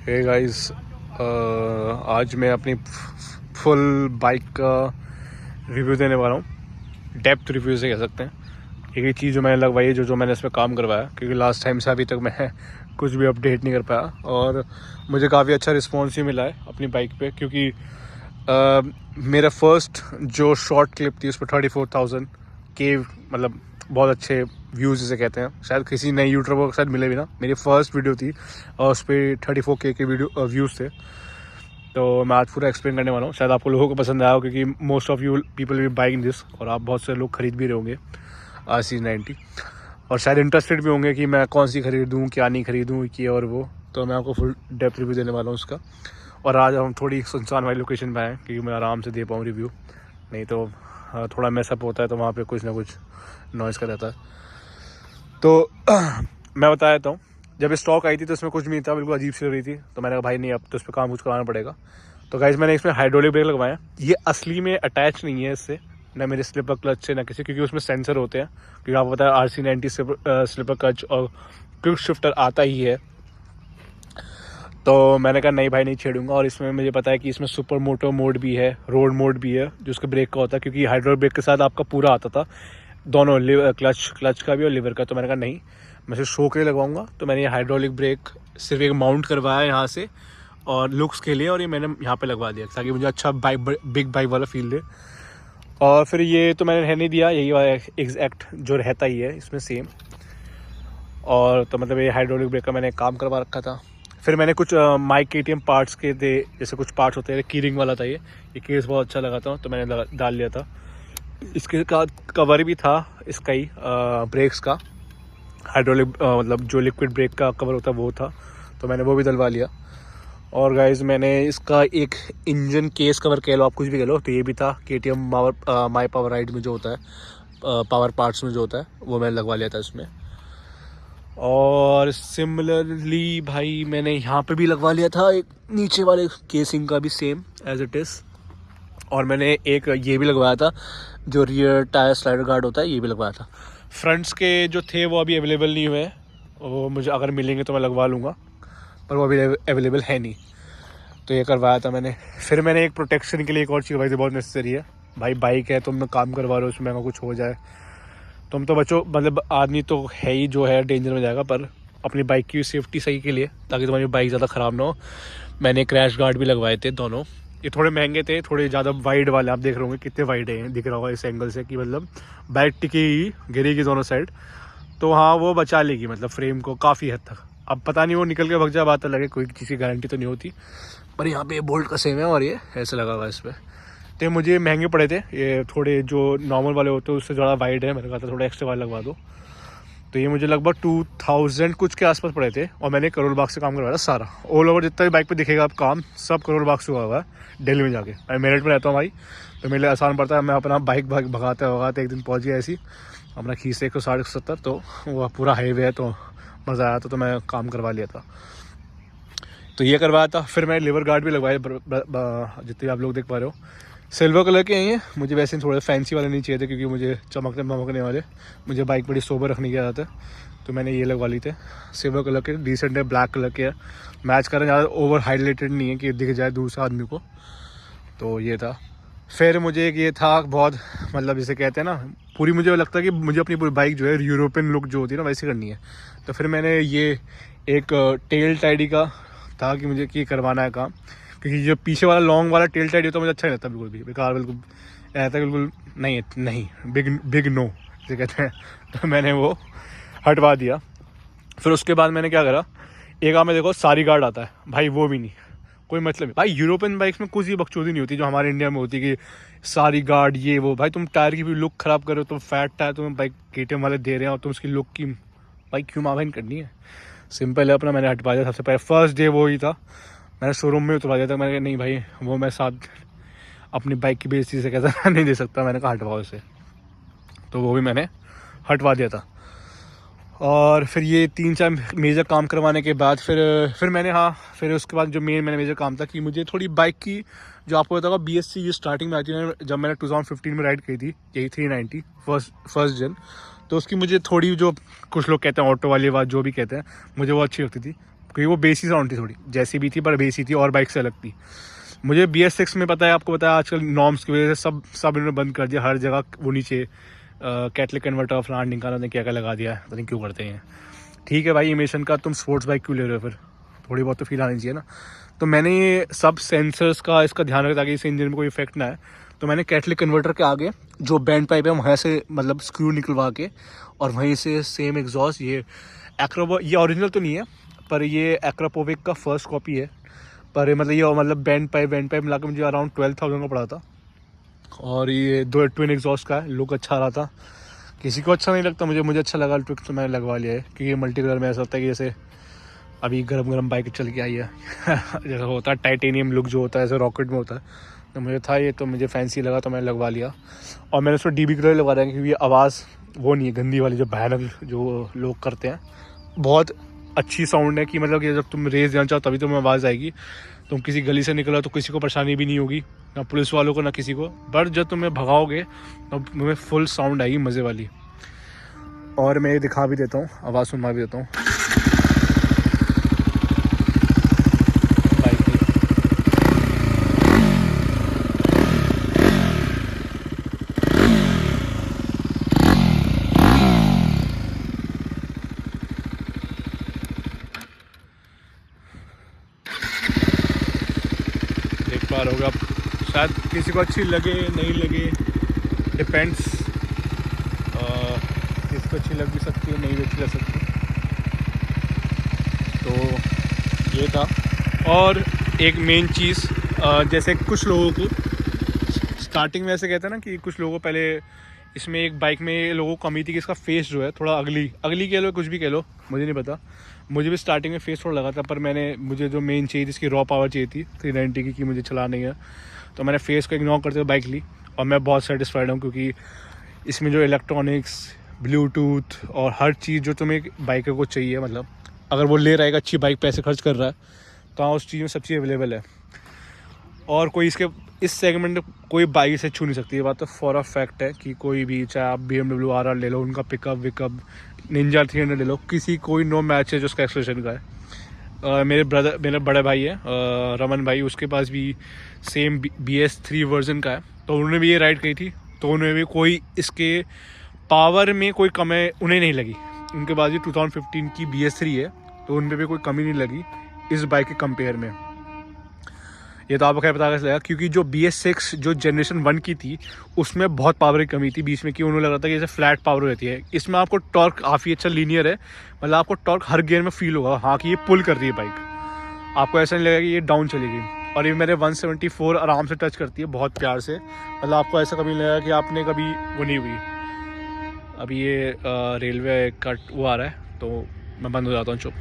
Hey guys, आज मैं अपनी फुल बाइक का रिव्यू देने वाला हूँ। डेप्थ रिव्यू से कह सकते हैं। एक चीज़ जो मैंने लगवाई है, जो मैंने इस पर काम करवाया, क्योंकि लास्ट टाइम से अभी तक मैं कुछ भी अपडेट नहीं कर पाया और मुझे काफ़ी अच्छा रिस्पॉन्स ही मिला है अपनी बाइक पे, क्योंकि मेरा फर्स्ट जो शॉर्ट क्लिप थी उस पर 34,000 के मतलब बहुत अच्छे व्यूज़ जिसे कहते हैं। शायद किसी नए यूट्यूबर को शायद मिले भी ना। मेरी फर्स्ट वीडियो थी और उस पर 34K के वीडियो व्यूज़ थे। तो मैं आज पूरा एक्सप्लेन करने वाला हूँ। शायद आपको लोगों को पसंद आया हो, क्योंकि most of you people we buying this, और आप बहुत से लोग खरीद भी रहे होंगे RC90, और शायद इंटरेस्टेड भी होंगे कि मैं कौन सी खरीदूँ, क्या नहीं खरीदूँ, ये और वो। तो मैं आपको फुल डेप्थ रिव्यू देने वाला हूँ उसका। और आज हम थोड़ी सुनसान वाली लोकेशन पर आए, क्योंकि मैं आराम से दे पाऊँ रिव्यू, नहीं तो थोड़ा मैसअप होता है तो वहाँ पे कुछ ना कुछ नॉइज़ का रहता है। तो मैं बता देता हूँ, जब स्टॉक आई थी तो इसमें कुछ भी नहीं था, बिल्कुल अजीब सी लग रही थी। तो मैंने कहा भाई नहीं, अब तो इस पर काम कुछ कराना पड़ेगा। तो गाइस मैंने इसमें हाइड्रोलिक ब्रेक लगवाया। ये असली में अटैच नहीं है इससे, ना मेरे स्लिपर क्लच से ना किसी, क्योंकि उसमें सेंसर होते हैं। क्योंकि आपको पता है RC90 स्लिपर क्लच और क्विक शिफ्टर आता ही है। तो मैंने कहा नहीं भाई, नहीं छेड़ूंगा। और इसमें मुझे पता है कि इसमें सुपर मोटो मोड भी है, रोड मोड भी है, जो उसके ब्रेक का होता है, क्योंकि हाइड्रोलिक ब्रेक के साथ आपका पूरा आता था दोनों, क्लच का भी और लिवर का। तो मैंने कहा नहीं, मैं सिर्फ शो के लिए लगवाऊंगा। तो मैंने ये हाइड्रोलिक ब्रेक सिर्फ एक माउंट करवाया यहाँ से और लुक्स के लिए, और ये मैंने यहाँ पे लगवा दिया ताकि मुझे अच्छा बिग बाइक वाला फील दे। और फिर ये तो मैंने रहने दिया, यही वाला एग्जैक्ट जो रहता ही है इसमें सेम। और तो मतलब ये हाइड्रोलिक ब्रेक का मैंने काम करवा रखा था। फिर मैंने कुछ माइक KTM पार्ट्स के थे, जैसे कुछ पार्ट्स होते हैं, कीरिंग वाला था ये केस बहुत अच्छा लगा था, तो मैंने डाल लिया था। इसके का कवर भी था इसका ही, ब्रेक्स का हाइड्रोलिक मतलब जो लिक्विड ब्रेक का कवर होता है वो था, तो मैंने वो भी डलवा लिया। और गाइज मैंने इसका एक इंजन केस कवर कह लो, आप कुछ भी कह लो, तो ये भी था KTM माई पावर राइड में जो होता है, पावर पार्ट्स में जो होता है, वो मैंने लगवा लिया था इसमें। और सिमिलरली भाई मैंने यहाँ पे भी लगवा लिया था एक नीचे वाले केसिंग का भी, सेम एज इट इज़। और मैंने एक ये भी लगवाया था जो रियर टायर स्लाइडर गार्ड होता है, ये भी लगवाया था। फ्रंट्स के जो थे वो अभी अवेलेबल नहीं हुए, वो मुझे अगर मिलेंगे तो मैं लगवा लूँगा, पर वो अभी अवेलेबल है नहीं। तो ये करवाया था मैंने। फिर मैंने एक प्रोटेक्शन के लिए एक और चीज़ भाई, बहुत नेसेसरी है भाई, बाइक है, तुम काम करवा रहे हो, उसमें अगर कुछ हो जाए तुम तो बचो, मतलब आदमी तो है ही जो है डेंजर में जाएगा, पर अपनी बाइक की सेफ्टी सही के लिए, ताकि तुम्हारी बाइक ज़्यादा ख़राब ना हो, मैंने क्रैश गार्ड भी लगवाए थे दोनों। ये थोड़े महंगे थे, थोड़े ज़्यादा वाइड वाले, आप देख रहे होंगे कितने वाइड हैं, दिख रहा होगा इस एंगल से कि मतलब बाइक टिकी गिरेगी दोनों साइड, तो हाँ वो बचा लेगी मतलब फ्रेम को काफ़ी हद तक। अब पता नहीं वो निकल के भग जाए, बात अलग है, कोई चीज़ की गारंटी तो नहीं होती। पर यहाँ पे बोल्ट का सेम है और ये ऐसे लगा हुआ है इस पर। तो मुझे महंगे पड़े थे ये, थोड़े जो नॉर्मल वाले होते हैं उससे ज़्यादा वाइड है, मैंने कहा था थोड़ा एक्स्ट्रा वाले लगवा दो। तो ये मुझे लगभग 2000 कुछ के आसपास पड़े थे, और मैंने करोल बाग से काम करवाया था सारा। ऑल ओवर जितना भी बाइक पे दिखेगा आप काम, सब करोल बाग से हुआ हुआ है दिल्ली में जाके। मैं मेरठ में रहता हूँ भाई, तो मेरे लिए आसान पड़ता है। मैं अपना बाइक भगाते एक दिन पहुँच गया ऐसी, अपना खींच 160-170, तो वो पूरा हाईवे है, तो मज़ा आया था, तो मैं काम करवा लिया था। तो ये करवाया था। फिर मैं लिवर गार्ड भी लगवाए, जितने आप लोग देख पा रहे हो सिल्वर कलर के हैं। मुझे वैसे थोड़े फैंसी वाले नहीं चाहिए थे, क्योंकि मुझे चमकने वाले, मुझे बाइक बड़ी सोबर रखने की आदत है, तो मैंने ये लगवा ली थे सिल्वर कलर के। डिसेंट है, ब्लैक कलर के है, मैच कर रहे हैं, ज़्यादा ओवर हाईलाइटेड नहीं है कि दिख जाए दूर से आदमी को। तो ये था। फिर मुझे एक ये था बहुत, मतलब जिसे कहते हैं ना, पूरी मुझे लगता है कि मुझे अपनी पूरी बाइक जो है यूरोपियन लुक जो होती है ना वैसी करनी है। तो फिर मैंने ये एक टेल टाइडी का था कि मुझे ये करवाना है काम, क्योंकि जो पीछे वाला लॉन्ग वाला टेल टाइडी होता है मुझे अच्छा नहीं लगता, बिल्कुल भी बेकार, बिल्कुल ऐसा बिल्कुल नहीं बिग नो जिसे कहते हैं। तो मैंने वो हटवा दिया। फिर उसके बाद मैंने क्या करा, एक में देखो सारी गार्ड आता है भाई, वो भी नहीं, कोई मतलब नहीं भाई। यूरोपियन बाइक्स में कुछ ही बकचोदी नहीं होती जो हमारे इंडिया में होती कि सारी गार्ड ये वो। भाई तुम टायर की भी लुक ख़राब करो, तुम फैट टायर तुम्हें बाइक KTM वाले दे रहे हैं, और तुम उसकी लुक की बाइक क्यों मावैन करनी है। सिंपल है अपना, मैंने हटवा दिया सबसे पहले, फर्स्ट डे वो ही था, मैंने शोरूम में उतरवा दिया था। मैंने कहा नहीं भाई, वो मैं साथ अपनी बाइक की बेइज्जती से कैसा नहीं दे सकता, मैंने कहा हटवाओ इसे। तो वो भी मैंने हटवा दिया था। और फिर ये 3-4 मेजर काम करवाने के बाद फिर मैंने, हाँ फिर उसके बाद जो मैंने मेजर काम था कि मुझे थोड़ी बाइक की, जो आपको पता होगा BSC जो स्टार्टिंग में आई थी, जब मैंने 2015 में राइड की थी, यही 390 फर्स्ट जन, तो उसकी मुझे थोड़ी, जो कुछ लोग कहते हैं ऑटो वाली बात जो भी कहते हैं, मुझे वो अच्छी लगती थी। क्योंकि वो बेसी साउंड थी थोड़ी, जैसी भी थी पर बेसी थी और बाइक से अलग थी। मुझे BS6 में पता है, आपको पता है आजकल नॉर्म्स की वजह से सब इन्होंने बंद कर दिया, हर जगह वो नीचे कैटलिक कन्वर्टर फ्लांट निकाला ने क्या क्या लगा दिया है, पता नहीं क्यों करते हैं। ठीक है भाई, इमिशन का तुम स्पोर्ट्स बाइक क्यों ले रहे हो, फिर थोड़ी बहुत तो फील आनी चाहिए ना। तो मैंने ये सब सेंसर्स का इसका ध्यान रखा ताकि इस इंजन में कोई इफेक्ट ना आए। तो मैंने कैटलिक कन्वर्टर के आगे जो बैंड पाइप है वहाँ से मतलब स्क्रू निकलवा के और वहीं से सेम एग्जॉस्ट, ये ये ओरिजिनल तो नहीं है पर ये एक्रापोविक का फर्स्ट कॉपी है, पर मतलब ये मतलब बैंड पाइप मिला के मुझे अराउंड 12,000 का पड़ा था। और ये 2 ट्विन एग्जॉस्ट का है, लुक अच्छा रहा था। किसी को अच्छा नहीं लगता, मुझे अच्छा लगा ट्विक, तो मैंने लगवा लिया है। क्योंकि मल्टी कलर में ऐसा होता है कि जैसे अभी गरम बाइक चल के आई है जैसा होता है टाइटेनियम लुक जो होता है, ऐसे रॉकेट में होता है, तो मुझे था ये, तो मुझे फैंसी लगा तो मैंने लगवा लिया। और मैंने उसको DB कलर लगवा रहा है क्योंकि आवाज़ वो नहीं है गंदी वाली जो भयानक जो लोग करते हैं। बहुत अच्छी साउंड है कि मतलब कि जब तुम रेस जाना चाहो तभी तुम्हें आवाज़ आएगी। तुम किसी गली से निकलो तो किसी को परेशानी भी नहीं होगी, ना पुलिस वालों को ना किसी को, बट जब तुम्हें भगाओगे तो तुम्हें फुल साउंड आएगी मज़े वाली। और मैं ये दिखा भी देता हूँ, आवाज़ सुनवा भी देता हूँ बाइक की। देख पा रहे होगे आप, शायद किसी को अच्छी लगे नहीं लगे, डिपेंड्स। किसी को अच्छी लग भी सकती है, नहीं भी अच्छी लग सकती। तो ये था। और एक मेन चीज़, जैसे कुछ लोगों को स्टार्टिंग में ऐसे कहते हैं ना कि कुछ लोगों को पहले इसमें एक बाइक में लोगों को कमी थी कि इसका फेस जो है थोड़ा अगली कह लो, कुछ भी कह लो, मुझे नहीं पता। मुझे भी स्टार्टिंग में फेस थोड़ा लगा था, पर मुझे जो मेन चाहिए थी इसकी रॉ पावर चाहिए थी 390 की, कि मुझे चलानी है, तो मैंने फेस को इग्नोर करते हुए बाइक ली। और मैं बहुत सेटिस्फाइड हूँ क्योंकि इसमें जो इलेक्ट्रॉनिक्स, ब्लूटूथ और हर चीज़ जो तुम्हें बाइकर को चाहिए, मतलब अगर वो ले रहा है एक अच्छी बाइक, पैसे खर्च कर रहा है, तो हाँ उस चीज़ में सब चीज़ अवेलेबल है। और कोई इस सेगमेंट में कोई बाइक से छू नहीं सकती, ये बात तो फॉर अ फैक्ट है कि कोई भी, चाहे आप BMW RR ले लो, उनका पिकअप विकअप, निंजा 300 ले लो, कोई नो मैच है जो उसका एक्सप्रेशन का है। मेरे बड़े भाई है रमन भाई, उसके पास भी सेम BS3 वर्जन का है, तो उन्होंने भी ये राइड की थी, तो उन्हें भी कोई इसके पावर में कोई कमी उन्हें नहीं लगी। उनके पास भी 2015 की BS3 है, तो उनमें भी कोई कमी नहीं लगी इस बाइक के कंपेयर में। ये तो आपको क्या पता चलेगा, क्योंकि जो BS6 जो जनरेशन 1 की थी उसमें बहुत पावर की कमी थी बीच में, कि उन्होंने लगा था कि जैसे फ्लैट पावर रहती है। इसमें आपको टॉर्क काफ़ी अच्छा लीनियर है, मतलब आपको टॉर्क हर गियर में फील होगा, हाँ कि ये पुल कर रही है बाइक, आपको ऐसा नहीं लगेगा कि ये डाउन चलेगी। और ये मेरे 174 आराम से टच करती है बहुत प्यार से, मतलब आपको ऐसा कभी नहीं लगेगा कि आपने कभी वो नहीं हुई। अभी ये रेलवे कट वो आ रहा है तो मैं बंद हो जाता हूँ, चुप।